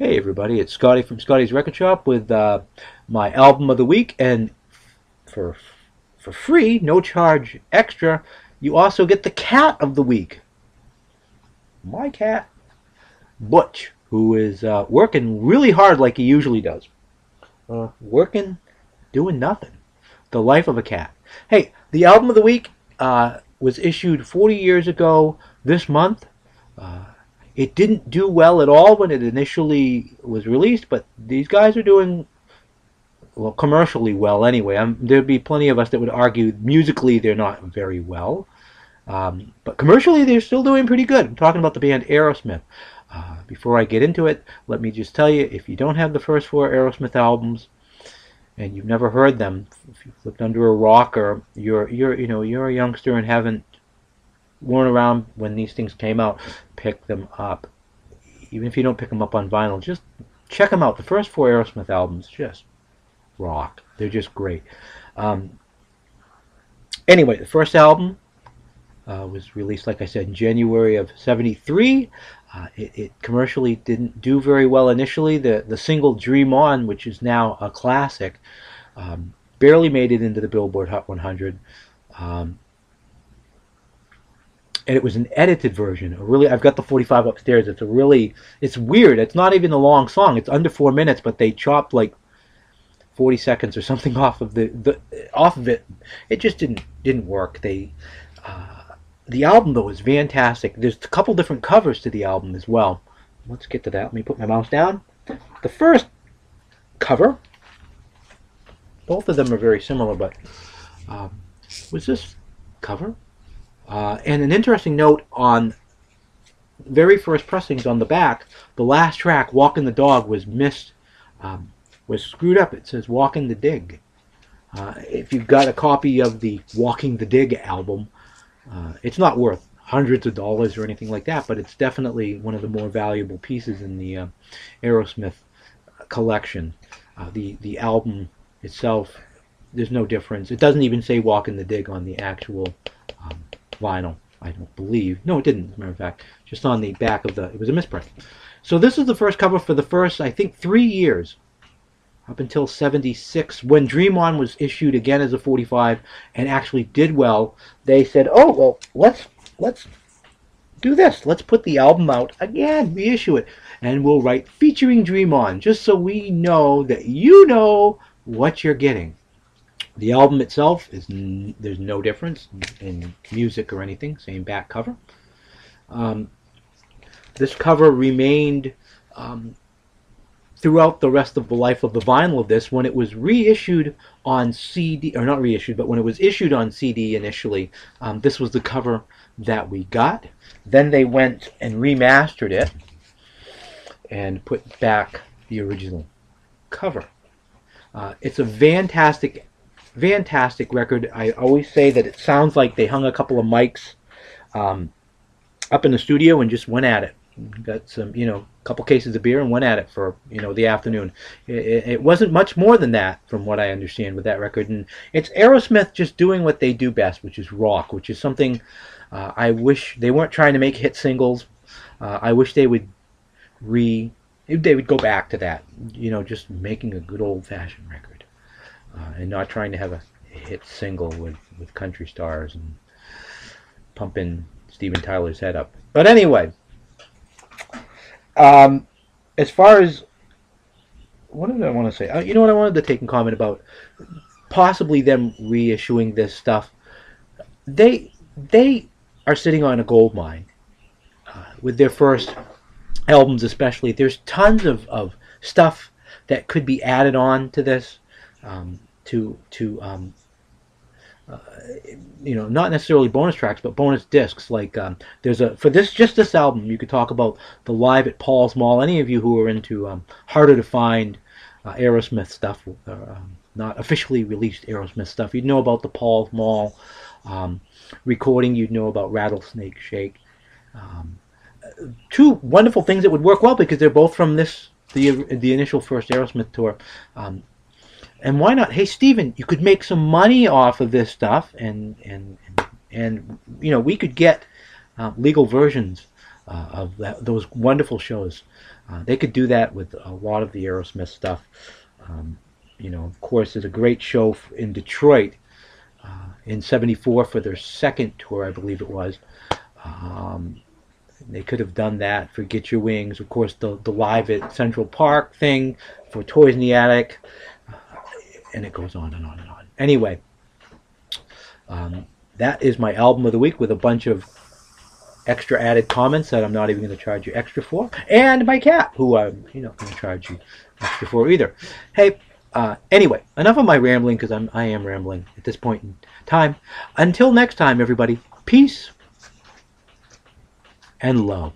Hey everybody, it's Scotty from Scotty's Record Shop with my album of the week, and for for free, no charge extra, you also get the cat of the week. My cat, Butch, who is working really hard like he usually does. Working, doing nothing. The life of a cat. Hey, the album of the week was issued 40 years ago this month. Uh, it didn't do well at all when it initially was released, but these guys are doing well commercially well anyway. There'd be plenty of us that would argue musically they're not very well, but commercially they're still doing pretty good. I'm talking about the band AEROSMITH. Before I get into it, let me just tell you, if you don't have the first four AEROSMITH albums and you've never heard them, if you've lived under a rock, or you're a youngster and haven't weren't around when these things came out, pick them up. Even if you don't pick them up on vinyl, just check them out. The first four Aerosmith albums just rock. They're just great. Um, anyway, the first album was released, like I said, in January of '73. It commercially didn't do very well initially. The single "Dream On," which is now a classic, barely made it into the Billboard Hot 100. Um, and it was an edited version. I've got the 45 upstairs. It's weird. It's not even a long song. It's under 4 minutes, but they chopped like 40 seconds or something off of off of it. It just didn't work. The album though is fantastic. There's a couple different covers to the album as well. Let's get to that. Let me put my mouse down. The first cover, both of them are very similar, but was this cover? And an interesting note on the very first pressings on the back, the last track, "Walkin' the Dog," was missed, was screwed up. It says "Walkin' the Dig." If you've got a copy of the "Walking the Dig" album, it's not worth hundreds of dollars or anything like that, but it's definitely one of the more valuable pieces in the Aerosmith collection. The album itself, there's no difference. It doesn't even say "Walkin' the Dig" on the actual vinyl, I don't believe. No, it didn't, as a matter of fact. Just on the back of it was a misprint. So this is the first cover for the first, I think, 3 years, up until '76, when Dream On was issued again as a 45 and actually did well. They said, oh, well, let's do this. Let's put the album out again, reissue it, and we'll write "featuring Dream On," just so we know that you know what you're getting. The album itself there's no difference in music or anything. Same back cover. This cover remained throughout the rest of the life of the vinyl of this. When it was reissued on CD, or not reissued, but when it was issued on CD initially, this was the cover that we got. Then they went and remastered it and put back the original cover. It's a fantastic record. I always say that it sounds like they hung a couple of mics up in the studio and just went at it. Got some, a couple cases of beer and went at it for, the afternoon. It wasn't much more than that, from what I understand, with that record. And it's Aerosmith just doing what they do best, which is rock, which is something I wish they weren't trying to make hit singles. I wish they would go back to that, just making a good old-fashioned record. And not trying to have a hit single with country stars and pumping Steven Tyler's head up. But anyway, as far as what did I want to say? What I wanted to take and comment about possibly them reissuing this stuff. They are sitting on a gold mine with their first albums, especially. There's tons of stuff that could be added on to this. Not necessarily bonus tracks, but bonus discs. Like there's for this album, you could talk about the Live at Paul's Mall. Any of you who are into harder to find Aerosmith stuff, not officially released Aerosmith stuff, you'd know about the Paul's Mall recording. You'd know about Rattlesnake Shake. Two wonderful things that would work well because they're both from the initial first Aerosmith tour. And why not? Hey, Steven, you could make some money off of this stuff, and we could get legal versions those wonderful shows. They could do that with a lot of the Aerosmith stuff. Of course, there's a great show in Detroit in '74 for their second tour, I believe it was. They could have done that for Get Your Wings. Of course, the live at Central Park thing for Toys in the Attic. And it goes on and on and on. Anyway, that is my album of the week with a bunch of extra added comments that I'm not even going to charge you extra for. And my cat, who I'm not going to charge you extra for either. Hey, anyway, enough of my rambling, because I am rambling at this point in time. Until next time, everybody, peace and love.